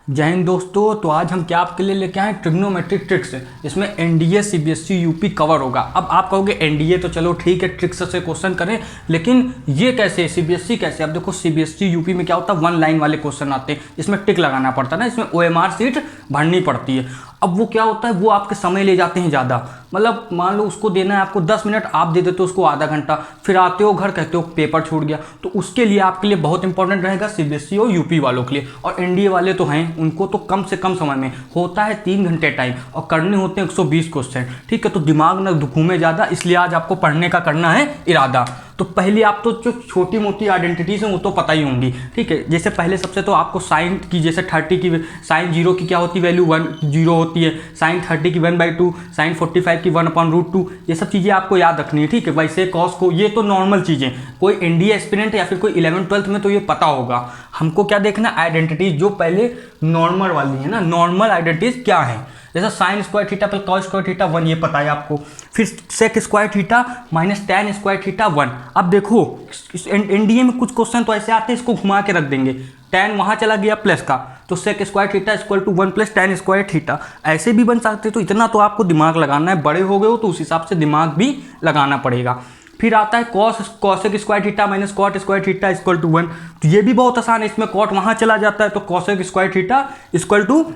जय हिंद दोस्तों। तो आज हम क्या आपके लिए लेके आए ट्रिग्नोमेट्रिक ट्रिक्स। इसमें एनडीए सीबीएसई यूपी कवर होगा। अब आप कहोगे एनडीए तो चलो ठीक है, ट्रिक्स से क्वेश्चन करें, लेकिन ये कैसे सीबीएसई कैसे? अब देखो सीबीएसई यूपी में क्या होता है, वन लाइन वाले क्वेश्चन आते हैं, इसमें टिक लगाना पड़ता है ना, इसमें ओएमआर सीट भरनी पड़ती है। अब वो क्या होता है, वो आपके समय ले जाते हैं ज़्यादा। मतलब मान लो उसको देना है आपको 10 मिनट, आप दे देते हो उसको आधा घंटा, फिर आते हो घर कहते हो पेपर छूट गया। तो उसके लिए आपके लिए बहुत इंपॉर्टेंट रहेगा सीबीएसई और यूपी वालों के लिए। और एनडीए वाले तो हैं, उनको तो कम से कम समय में होता है 3 घंटे टाइम और करने होते हैं 120 क्वेश्चन। ठीक है, तो दिमाग ना घूमे ज़्यादा, इसलिए आज आपको पढ़ने का करना है इरादा। तो पहले आप तो जो छोटी मोटी आइडेंटिटीज़ हैं वो तो पता ही होंगी। ठीक है, जैसे पहले सबसे तो आपको साइन की, जैसे 30 की साइन 0 की क्या होती है वैल्यू 1 0 होती है, साइन 30 की 1/2, साइन 45 की 1/√2, ये सब चीज़ें आपको याद रखनी है। ठीक है, वैसे कॉस को, ये तो नॉर्मल चीज़ें, कोई एनडीए एस्पिरेंट या फिर कोई 11th-12th में तो ये पता होगा। हमको क्या देखना, आइडेंटिटीज जो पहले नॉर्मल वाली है ना, नॉर्मल आइडेंटिटीज क्या है। जैसे sine square theta plus cos square theta 1, ये पता है आपको। फिर sec square theta minus tan square theta 1। अब देखो एनडीए में कुछ क्वेश्चन तो ऐसे आते हैं, इसको घुमा के रख देंगे, टैन वहाँ चला गया प्लस का, तो sec square theta equal to 1 plus tan square theta, ऐसे भी बन सकते। तो इतना तो आपको दिमाग लगाना है, बड़े हो गए हो तो उस हिसाब से दिमाग भी लगाना पड़ेगा। फिर आता है cosec square theta minus cot square theta equal to 1, तो ये भी बहुत आसान है, इसमें कॉट वहाँ चला जाता है, तो cosec square theta equal to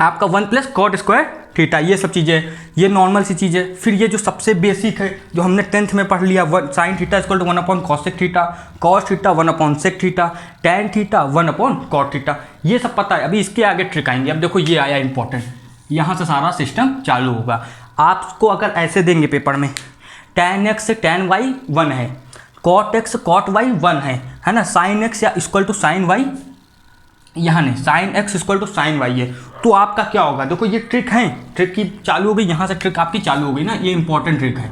आपका 1 प्लस कॉट स्क्वायर थीटा। ये सब चीज़ें, ये नॉर्मल सी चीज़ें। फिर ये जो सबसे बेसिक है, जो हमने 10th में पढ़ लिया, sine theta equal to one by cosec theta, cos theta one by sec theta, tan theta one by cot theta, ये सब पता है। अभी इसके आगे ट्रिक आएंगे। अब देखो ये आया इंपॉर्टेंट, यहाँ से सारा सिस्टम चालू होगा। आपको अगर ऐसे देंगे पेपर में, टैन एक्स टैन वाई 1 है, कॉट एक्स कॉट वाई 1 है ना, साइन एक्स या इक्वल टू साइन वाई, यहाँ नहीं, sine x equal to sine y है, तो आपका क्या होगा। देखो ये ट्रिक है, ट्रिक की चालू हो गई, यहाँ से ट्रिक आपकी चालू हो गई ना, ये इंपॉर्टेंट ट्रिक है।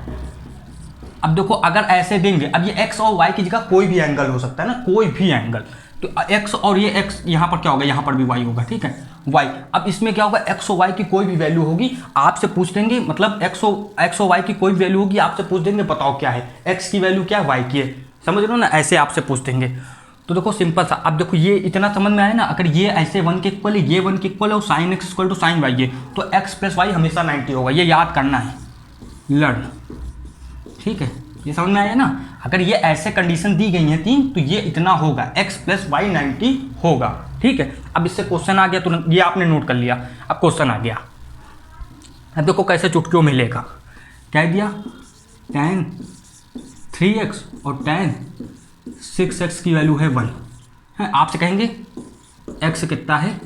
अब देखो अगर ऐसे देंगे, अब ये एक्स और वाई की जगह कोई भी एंगल हो सकता है ना, कोई भी एंगल, तो एक्स और ये एक्स, यहाँ पर क्या होगा, यहाँ पर भी वाई होगा। ठीक है, वाई। अब इसमें क्या होगा, एक्स और वाई की कोई भी वैल्यू होगी, आपसे पूछ देंगे, मतलब एक्स और वाई की कोई भी वैल्यू होगी, आपसे पूछ देंगे बताओ क्या है, एक्स की वैल्यू क्या है, वाई की है, समझ रहे हो ना, ऐसे आपसे पूछ देंगे। तो देखो सिंपल सा, अब देखो ये इतना समझ में आया ना, अगर ये ऐसे 1 के इक्वल है, ये 1 के इक्वल है और sine x equal to sine y है, तो एक्स प्लस वाई हमेशा 90 होगा, ये याद करना है, लर्न। ठीक है, ये समझ में आया ना। अगर ये ऐसे कंडीशन दी गई हैं 3, तो ये इतना होगा, एक्स प्लस वाई 90 होगा। ठीक है, अब इससे क्वेश्चन आ गया, तो ये आपने नोट कर लिया। अब क्वेश्चन आ गया, अब देखो कैसे चुटकियों में लेगा, क्या दिया, tan 3x और tan 6x की वैल्यू है 1 है। आपसे कहेंगे x कितना है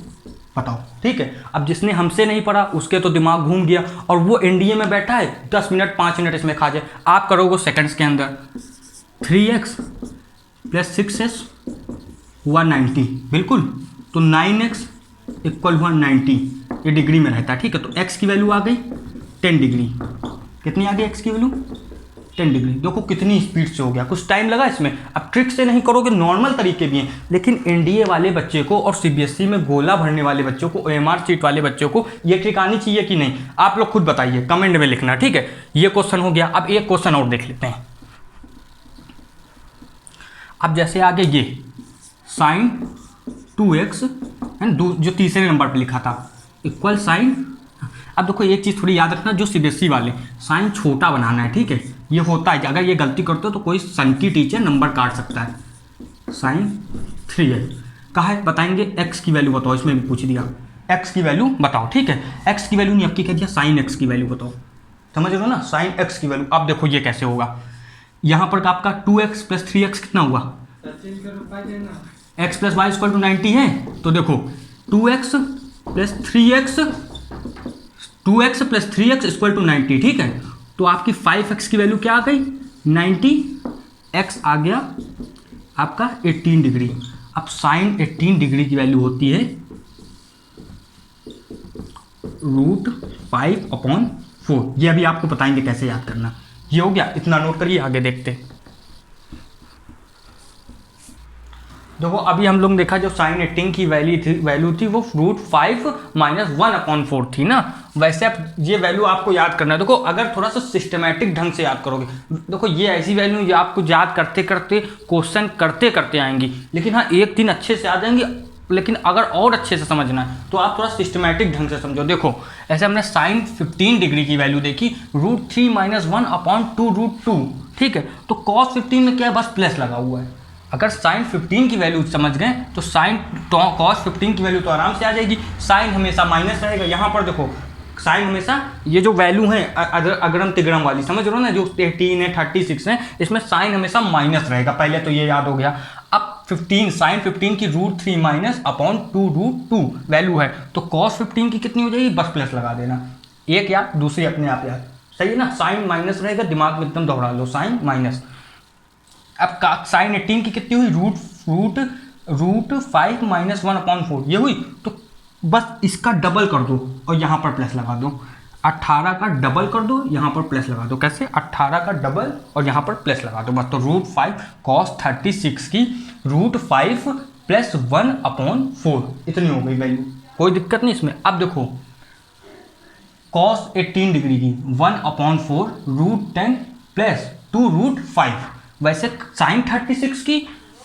बताओ। ठीक है, अब जिसने हमसे नहीं पढ़ा उसके तो दिमाग घूम गया, और वो एनडीए में बैठा है, 10 मिनट 5 मिनट इसमें खा जाए, आप करोगे सेकंड्स के अंदर। 3x प्लस 6s 190, बिल्कुल, तो 9x इक्वल 190, ये डिग्री में रहता है। ठीक है, तो x की वैल्यू आ गई 10 डिग्री, कितनी आ गई x की वैल्यू 10 डिग्री। देखो कितनी स्पीड से हो गया, कुछ टाइम लगा इसमें। अब ट्रिक से नहीं करोगे, नॉर्मल तरीके भी हैं, लेकिन एनडीए वाले बच्चे को और सीबीएसई में गोला भरने वाले बच्चों को, ओएमआर सीट वाले बच्चों को ये ट्रिक आनी चाहिए कि नहीं, आप लोग खुद बताइए, कमेंट में लिखना। ठीक है, ये क्वेश्चन हो गया। अब एक क्वेश्चन और देख लेते हैं। अब जैसे आगे ये साइन 2x है, जो तीसरे नंबर पर लिखा था, इक्वल साइन। अब देखो एक चीज़ थोड़ी याद रखना, जो सीबीएसई वाले, साइन छोटा बनाना है। ठीक है, ये होता है, अगर ये गलती करते हो तो कोई संकी टीचर नंबर काट सकता है। साइन 3x कहा है, बताएंगे x की वैल्यू बताओ, इसमें भी पूछ दिया x की वैल्यू बताओ। ठीक है, x की वैल्यू नहीं, अब की कह दिया साइन x की वैल्यू बताओ, समझ रहे हो ना, साइन x की वैल्यू। अब देखो ये कैसे होगा, यहाँ पर आपका 2x प्लस 3x कितना हुआ, x plus y equal to 90 है, तो देखो 2x plus 3x, 2x plus 3x equal to 90। ठीक है, तो आपकी 5x की वैल्यू क्या आ गई 90, x आ गया आपका 18 डिग्री। अब साइन 18 डिग्री की वैल्यू होती है √5/4। ये अभी आपको बताएंगे कैसे याद करना। ये हो गया, इतना नोट करिए, आगे देखते। देखो अभी हम लोग ने देखा, जो साइन 18 की वैल्यू थी वो √5 - 1/4 थी ना। वैसे आप ये वैल्यू आपको याद करना है। देखो अगर थोड़ा सा सिस्टमैटिक ढंग से याद करोगे, देखो ये ऐसी वैल्यू ये आपको याद करते करते क्वेश्चन करते करते आएंगी, लेकिन हाँ एक दिन अच्छे से आ जाएंगी, लेकिन अगर और अच्छे से समझना है तो आप थोड़ा सिस्टमैटिक ढंग से समझो। देखो ऐसे हमने साइन 15 डिग्री की वैल्यू देखी √3 - 1/2 √2, ठीक है। तो कॉस 15 में क्या है, बस प्लस लगा हुआ है। अगर साइन 15 की वैल्यू समझ गए तो साइन कॉस 15 की वैल्यू तो आराम से आ जाएगी। साइन हमेशा माइनस रहेगा, यहाँ पर देखो साइन हमेशा ये जो वैल्यू है अग्रम तिग्रम वाली समझ रहे हो ना, जो 18 है 36 है, इसमें साइन हमेशा माइनस रहेगा। पहले तो ये याद हो गया। अब 15 साइन 15 की √3 - (2 √2) वैल्यू है, तो कॉस 15 की कितनी हो जाएगी, बस प्लस लगा देना। एक याद दूसरी अपने आप याद, सही है ना। साइन माइनस रहेगा, दिमाग में एकदम दोहरा लो, साइन माइनस। अब साइन 18 की कितनी हुई, √5 - 1/4 ये हुई। तो बस इसका डबल कर दो और यहाँ पर प्लस लगा दो। 18 का डबल कर दो, यहाँ पर प्लस लगा दो। कैसे, 18 का डबल और यहाँ पर प्लस लगा दो बस। तो √5 cos 36 की √5 + 1/4 इतनी हो गई वैल्यू, कोई दिक्कत नहीं इसमें। अब देखो cos 18 डिग्री की 1/4 √10 + 2 √5। वैसे साइन 36 की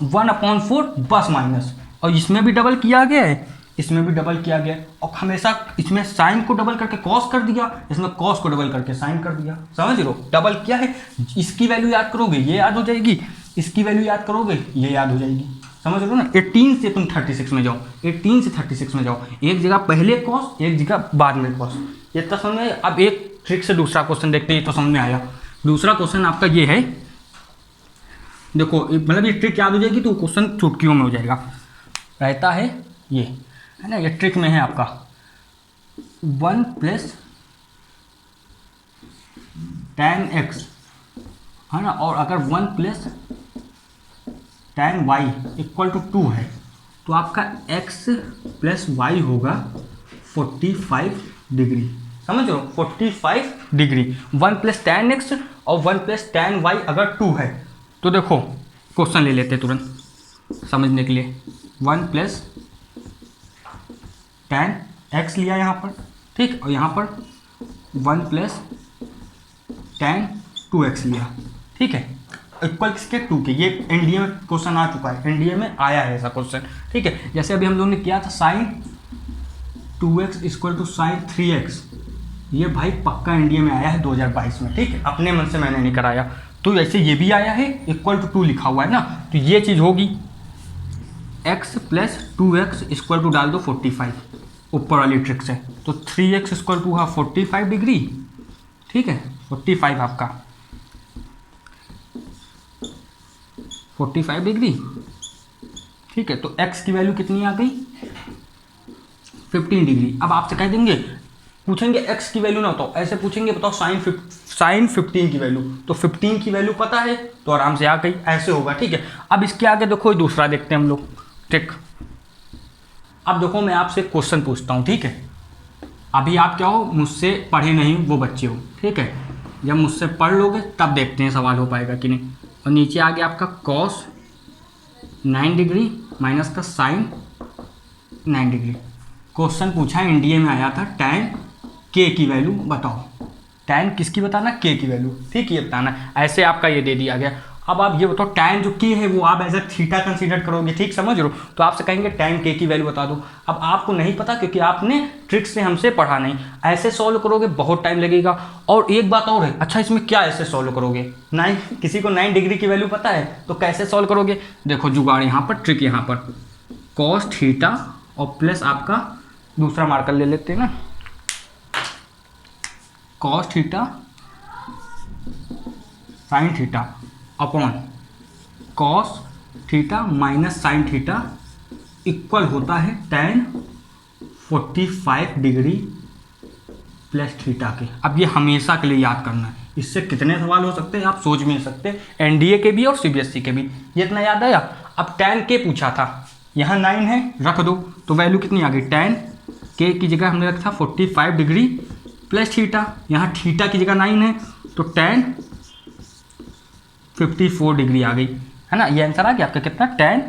1/4 बस माइनस, और इसमें भी डबल किया गया है, इसमें भी डबल किया गया, और हमेशा इसमें साइन को डबल करके कॉस कर दिया, इसमें कॉस को डबल करके साइन कर दिया। समझ लो डबल किया है। इसकी वैल्यू याद करोगे ये याद हो जाएगी, इसकी वैल्यू याद करोगे ये याद हो जाएगी। समझ लो ना। 18 से तुम 36 में जाओ, 18 से 36 में जाओ, एक जगह पहले कॉस एक जगह बाद में कॉस, ये तो समझ में। अब एक ट्रिक से दूसरा क्वेश्चन देखते हैं, तो समझ में आया। दूसरा क्वेश्चन आपका ये है, देखो मतलब ये ट्रिक याद हो जाएगी तो क्वेश्चन चुटकियों में हो जाएगा। रहता है ये है ना, ये ट्रिक में है आपका 1 + tan x है ना, और अगर 1 + tan y = 2 है तो आपका x + y होगा 45 डिग्री। समझ लो 45 डिग्री। 1 + tan x और 1 + tan y अगर 2 है तो देखो क्वेश्चन ले लेते तुरंत समझने के लिए। 1 + tan x लिया यहाँ पर, ठीक, और यहाँ पर 1 + tan 2x लिया, ठीक है, इक्वल किसके 2 के। ये एनडीए में क्वेश्चन आ चुका है, एनडीए में आया है ऐसा क्वेश्चन, ठीक है। जैसे अभी हम लोगों ने किया था साइन 2x = sin 3x, ये भाई पक्का एनडीए में आया है 2022 में, ठीक है, अपने मन से मैंने नहीं कराया। तो ऐसे ये भी आया है =2 लिखा हुआ है ना, तो ये चीज़ होगी x + 2x = डाल दो 45 ऊपर वाली ट्रिक से, तो 3x = 45 डिग्री, ठीक है, 45 आपका 45 डिग्री, ठीक है। तो x की वैल्यू कितनी आ गई 15 डिग्री। अब आपसे कह देंगे, पूछेंगे x की वैल्यू ना बताओ, ऐसे पूछेंगे बताओ साइन 15 की वैल्यू, तो 15 की वैल्यू पता है तो आराम से आ गई, ऐसे होगा, ठीक है। अब इसके आगे देखो दूसरा देखते हैं हम लोग ट्रिक। अब देखो मैं आपसे क्वेश्चन पूछता हूँ, ठीक है। अभी आप क्या हो, मुझसे पढ़े नहीं वो बच्चे हो, ठीक है। जब मुझसे पढ़ लोगे तब देखते हैं सवाल हो पाएगा कि नहीं। और नीचे आ गया आपका cos 9 डिग्री माइनस का साइन 9 डिग्री। क्वेश्चन पूछा है, एनडीए में आया था, tan k की वैल्यू बताओ। tan किसकी बताना, k की वैल्यू, ठीक, ये बताना। ऐसे आपका ये दे दिया गया। अब आप ये बताओ tan जो k है वो आप एज थीटा कंसीडर करोगे, ठीक, समझ लो। तो आपसे कहेंगे tan k की वैल्यू बता दो। अब आपको नहीं पता क्योंकि आपने ट्रिक से हमसे पढ़ा नहीं, ऐसे सॉल्व करोगे बहुत टाइम लगेगा। और एक बात और है, अच्छा इसमें क्या ऐसे सॉल्व करोगे, 9, किसी को 9 डिग्री की वैल्यू पता है तो कैसे सॉल्व करोगे। देखो जुगाड़ यहाँ पर, ट्रिक यहाँ पर, cos थीटा और प्लस आपका दूसरा मार्कर ले लेते हैं ना, cos theta sine theta upon cos theta minus sign theta equal होता है tan 45 डिग्री प्लस थीटा के। अब ये हमेशा के लिए याद करना है, इससे कितने सवाल हो सकते हैं आप सोच भी नहीं सकते, एनडीए के भी और सीबीएसई के भी। ये इतना याद आया। अब tan k पूछा था, यहाँ 9 है रख दो, तो वैल्यू कितनी आ गई, tan k की जगह हमने रखा 45 डिग्री प्लस थीटा, यहाँ थीटा की जगह 9 है तो tan 54 डिग्री आ गई, है ना। ये आंसर आ गया आपका कितना, tan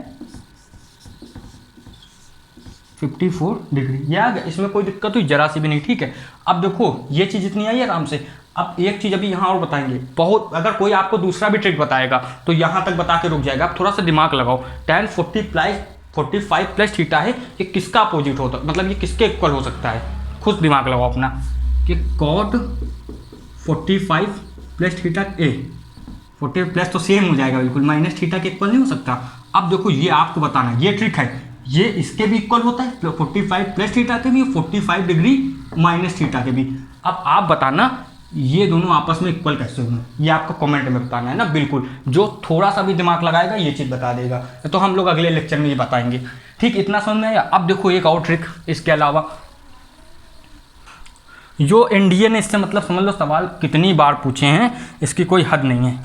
54 डिग्री, ये आ गया। इसमें कोई दिक्कत हुई जरा सी भी नहीं, ठीक है। अब देखो ये चीज़ इतनी आई आराम से। अब एक चीज़ अभी यहाँ और बताएंगे, बहुत, अगर कोई आपको दूसरा भी ट्रिक बताएगा तो यहाँ तक बता के रुक जाएगा। आप थोड़ा सा दिमाग लगाओ। tan 45 प्लस थीटा है, ये किसका अपोजिट होता, मतलब ये किसके इक्वल हो सकता है, खुद दिमाग लगाओ अपना कि कॉट 45 प्लस थीटा ए, 40 प्लस तो सेम हो जाएगा बिल्कुल, माइनस थीटा के इक्वल नहीं हो सकता। अब देखो ये आपको बताना है, ये ट्रिक है, ये इसके भी इक्वल होता है 45 प्लस थीटा के भी, 45 डिग्री माइनस थीटा के भी। अब आप बताना ये दोनों आपस में इक्वल कैसे होंगे, ये आपको कमेंट में बताना है ना। बिल्कुल, जो थोड़ा सा भी दिमाग लगाएगा ये चीज़ बता देगा, तो हम लोग अगले लेक्चर में ये बताएंगे। ठीक, इतना समझ में आया। अब देखो एक और ट्रिक इसके अलावा, जो एनडीए ने इससे मतलब समझ लो सवाल कितनी बार पूछे हैं इसकी कोई हद नहीं है,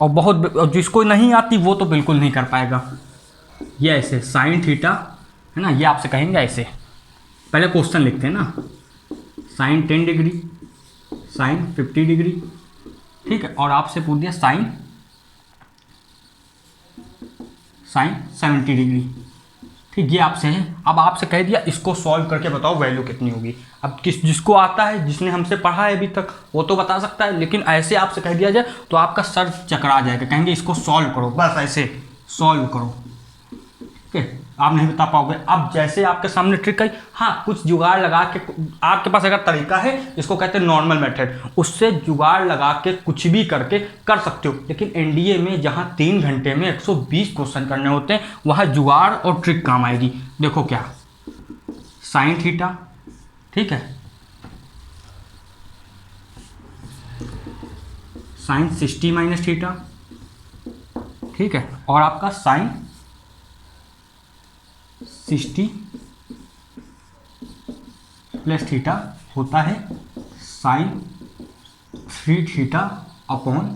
और बहुत जिसको नहीं आती वो तो बिल्कुल नहीं कर पाएगा। ये ऐसे साइन थीटा है ना, ये आपसे कहेंगे ऐसे, पहले क्वेश्चन लिखते हैं ना, साइन 10 डिग्री, साइन 50 डिग्री, ठीक है, और आपसे पूछ दिया साइन 70 डिग्री, ठीक, ये आपसे है। अब आपसे कह दिया इसको सॉल्व करके बताओ वैल्यू कितनी होगी। अब जिसको आता है, जिसने हमसे पढ़ा है अभी तक, वो तो बता सकता है, लेकिन ऐसे आपसे कह दिया जाए तो आपका सर चकरा जाएगा, कहेंगे इसको सॉल्व करो, बस ऐसे सॉल्व करो, ठीक है, आप नहीं बता पाओगे। अब जैसे आपके सामने ट्रिक आई, हाँ कुछ जुगाड़ लगा के, आपके पास अगर तरीका है, इसको कहते हैं नॉर्मल मेथड, उससे जुगाड़ लगा के कुछ भी करके कर सकते हो। लेकिन एनडीए में जहाँ 3 घंटे में 120 क्वेश्चन करने होते हैं, वहाँ जुगाड़ और ट्रिक काम आएगी। देखो क्या, साइन थीटा, ठीक है, साइन 60 माइनस थीटा, ठीक है, और आपका साइन 60 प्लस थीटा होता है साइन 3 थीटा अपॉन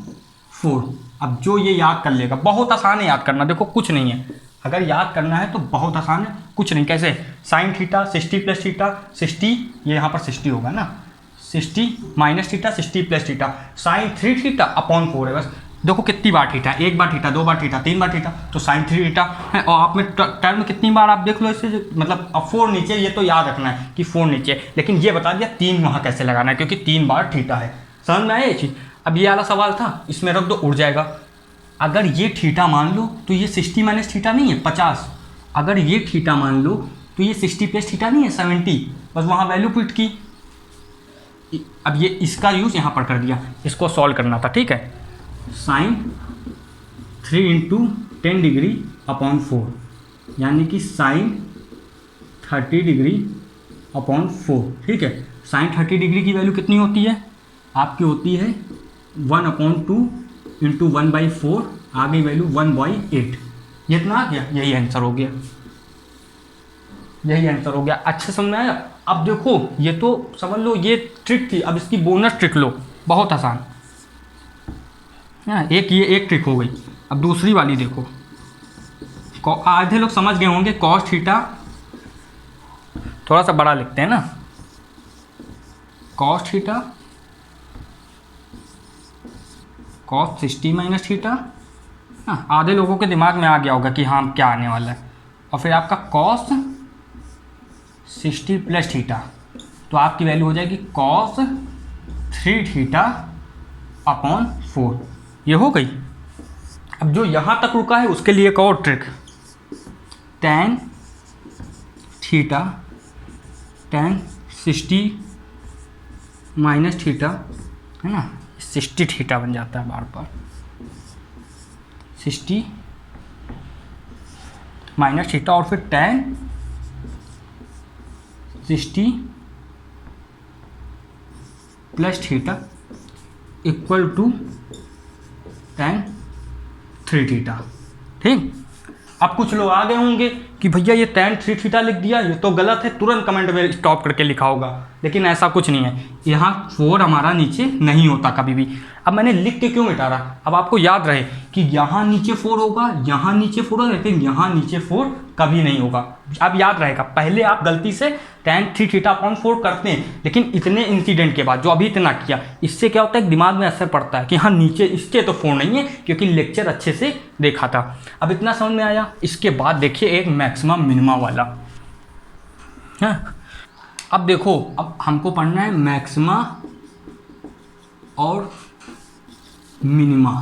4। अब जो ये याद कर लेगा, बहुत आसान है याद करना, देखो कुछ नहीं है, अगर याद करना है तो बहुत आसान है, कुछ नहीं। कैसे, साइन थीटा 60 प्लस थीटा, 60 ये यहाँ पर 60 होगा ना, 60 minus theta, 60 plus theta, sine 3 theta upon 4 है बस। देखो कितनी बार थीटा, एक बार थीटा, 2 बार थीटा, 3 बार थीटा, तो साइन 3 थीटा है। और आप में टर्म कितनी बार आप देख लो इससे, मतलब अब 4 नीचे, ये तो याद रखना है कि 4 नीचे, लेकिन ये बता दिया 3 वहाँ कैसे लगाना है, क्योंकि 3 बार थीटा है। समझ में आया ये चीज़। अब ये वाला सवाल था, इसमें रख दो, उड़ जाएगा। अगर ये थीटा मान लो तो ये 60 माइनस थीटा नहीं है 50, अगर ये थीटा मान लो तो ये 60 प्लस थीटा नहीं है 70, बस वहाँ वैल्यू पुट की। अब ये इसका यूज़ यहाँ पर कर दिया, इसको सॉल्व करना था, ठीक है, साइन 3 इंटू 10 डिग्री अपॉन 4, यानी कि साइन 30 डिग्री अपॉन 4, ठीक है। साइन 30 डिग्री की वैल्यू कितनी होती है आपकी, होती है 1/2 इंटू 1/4, आ गई वैल्यू 1/8। ये इतना आ गया, यही आंसर हो गया, यही आंसर हो गया। अच्छे समझ में आया। अब देखो ये तो समझ लो ये ट्रिक थी, अब इसकी बोनस ट्रिक लो, बहुत आसान है। एक ये एक ट्रिक हो गई। अब दूसरी वाली देखो, आधे लोग समझ गए होंगे, कॉस थीटा, थोड़ा सा बड़ा लिखते हैं ना, cos theta cos 60 minus theta, हाँ आधे लोगों के दिमाग में आ गया होगा कि हाँ क्या आने वाला है। और फिर आपका कॉस 60 प्लस थीटा, तो आपकी वैल्यू हो जाएगी कॉस 3 थीटा अपॉन 4, ये हो गई। अब जो यहाँ तक रुका है उसके लिए एक और trick, tan theta, tan 60 minus theta है ना, 60 थीटा बन जाता है बार बार, 60 माइनस थीटा, और फिर tan 60 plus theta equal to tan 3 theta, ठीक। अब कुछ लोग आ गए होंगे कि भैया ये tan 3 थीटा लिख दिया, ये तो गलत है, तुरंत कमेंट में स्टॉप करके लिखा होगा, लेकिन ऐसा कुछ नहीं है, यहाँ 4 हमारा नीचे नहीं होता कभी भी। अब मैंने लिख के क्यों मिटा रहा, अब आपको याद रहे कि यहाँ नीचे 4 होगा, यहाँ नीचे 4 होगा, लेकिन यहाँ नीचे 4 कभी नहीं होगा। अब याद रहेगा, पहले आप गलती से tan 3 थीटा अपॉन 4 करते हैं, लेकिन इतने इंसिडेंट के बाद जो अभी इतना किया, इससे क्या होता है दिमाग में असर पड़ता है कि हाँ नीचे इसके तो 4 नहीं है, क्योंकि लेक्चर अच्छे से देखा था। अब इतना समझ में आया। इसके बाद देखिए एक मैक्सिमम मिनिमा वाला है। अब देखो, अब हमको पढ़ना है मैक्सिमा और मिनिमा,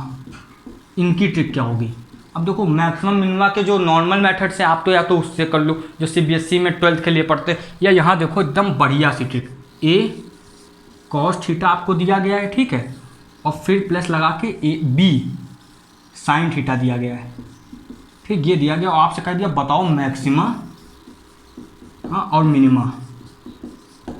इनकी ट्रिक क्या होगी। अब देखो मैक्सिमम मिनिमा के जो नॉर्मल मेथड से आप तो या तो उससे कर लो जो सीबीएसई में 12th के लिए पढ़ते हैं, या यहाँ देखो एकदम बढ़िया सी ट्रिक, ए कॉस थीटा आपको दिया गया है, ठीक है, और फिर प्लस लगा के ए बी साइन थीटा दिया गया है, ठीक, ये दिया गया और आपसे कह दिया बताओ मैक्सिमा, हाँ, और मिनिमा,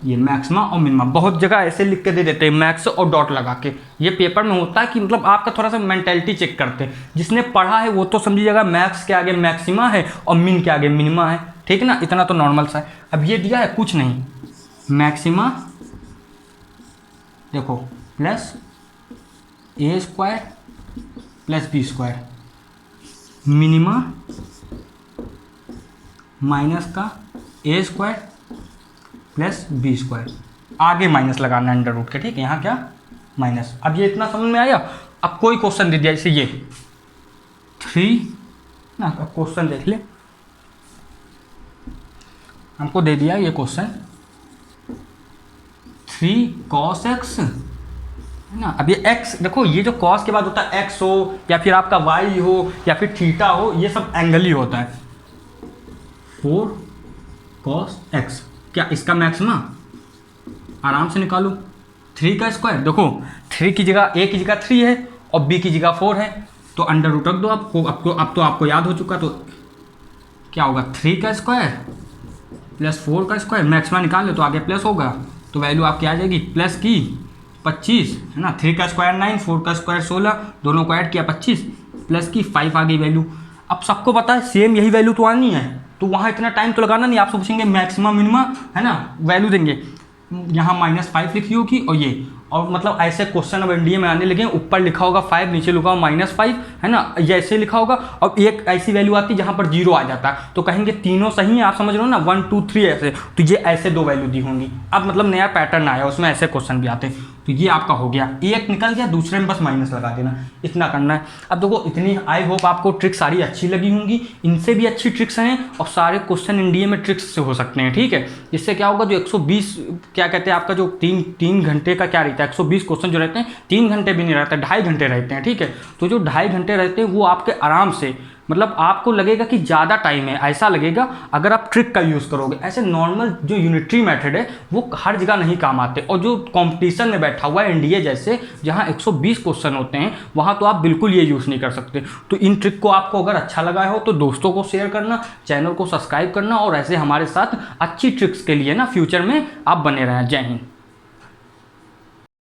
ये मैक्सिमा और मिनिमा। बहुत जगह ऐसे लिख के दे देते हैं मैक्स और डॉट लगा के, ये पेपर में होता है कि मतलब आपका थोड़ा सा मेंटेलिटी चेक करते हैं, जिसने पढ़ा है वो तो समझिएगा मैक्स के आगे मैक्सिमा है और मिन के आगे मिनिमा है, ठीक है ना, इतना तो नॉर्मल सा है। अब ये दिया है कुछ नहीं, मैक्सिमा देखो plus a square plus b square, minima minus का a square plus b square, आगे माइनस लगाना अंडर रूट के, ठीक है, यहाँ क्या माइनस। अब ये इतना समझ में आया। अब कोई क्वेश्चन दे दिया जैसे ये 3 ना, अब क्वेश्चन देख ले, हमको दे दिया ये क्वेश्चन 3 cos x है ना। अब ये x देखो, ये जो cos के बाद होता है x हो या फिर आपका y हो या फिर थीटा हो, ये सब एंगल ही होता है। 4 cos x, क्या इसका मैक्सिमा आराम से निकालो, 3 का स्क्वायर, देखो 3 की जगह a की जगह 3 है और b की जगह 4 है, तो अंडर रूट रख दो आपको। अब तो आपको याद हो चुका, तो क्या होगा 3 का स्क्वायर प्लस 4 का स्क्वायर, मैक्सिमा निकाल लो तो आगे प्लस होगा, तो वैल्यू आपकी आ जाएगी प्लस की 25 है ना। 3 का स्क्वायर 9, 4 का स्क्वायर 16, दोनों को ऐड किया 25 प्लस की 5 आ गई वैल्यू। अब सबको पता है सेम यही वैल्यू तो आनी है, तो वहाँ इतना टाइम तो लगाना नहीं, आपसे पूछेंगे मैक्सिमा मिनिमा है ना, वैल्यू देंगे, यहाँ -5 लिखी होगी और ये, और मतलब ऐसे क्वेश्चन अब एनडीए में आने लगे, ऊपर लिखा होगा 5 नीचे लिखा होगा -5 है ना, ये ऐसे लिखा होगा, और एक ऐसी वैल्यू आती है जहाँ पर 0 आ जाता है, तो कहेंगे तीनों सही है, आप समझ रहे हो ना, 1 2 3 ऐसे, तो ये ऐसे 2 वैल्यू दी होंगी। अब मतलब नया पैटर्न आया, उसमें ऐसे क्वेश्चन भी आते हैं, तो ये आपका हो गया, एक निकल गया, दूसरे में बस माइनस लगा देना, इतना करना है। अब देखो इतनी, आई होप आपको ट्रिक सारी अच्छी लगी होंगी, इनसे भी अच्छी ट्रिक्स हैं और सारे क्वेश्चन एनडीए में ट्रिक्स से हो सकते हैं, ठीक है। इससे क्या होगा, जो 120 क्या कहते हैं आपका जो 3 घंटे का क्या रहता है, 120 क्वेश्चन जो रहते हैं 3 घंटे भी नहीं रहते, 2.5 घंटे रहते हैं, ठीक है। तो जो 2.5 घंटे रहते हैं वो आपके आराम से, मतलब आपको लगेगा कि ज़्यादा टाइम है, ऐसा लगेगा अगर आप ट्रिक का यूज़ करोगे। ऐसे नॉर्मल जो यूनिटरी मेथड है वो हर जगह नहीं काम आते, और जो कंपटीशन में बैठा हुआ है एनडीए जैसे, जहां 120 क्वेश्चन होते हैं, वहां तो आप बिल्कुल ये यूज़ नहीं कर सकते। तो इन ट्रिक को आपको अगर अच्छा लगा हो तो दोस्तों को शेयर करना, चैनल को सब्सक्राइब करना, और ऐसे हमारे साथ अच्छी ट्रिक्स के लिए ना फ्यूचर में आप बने रहें। जय हिंद।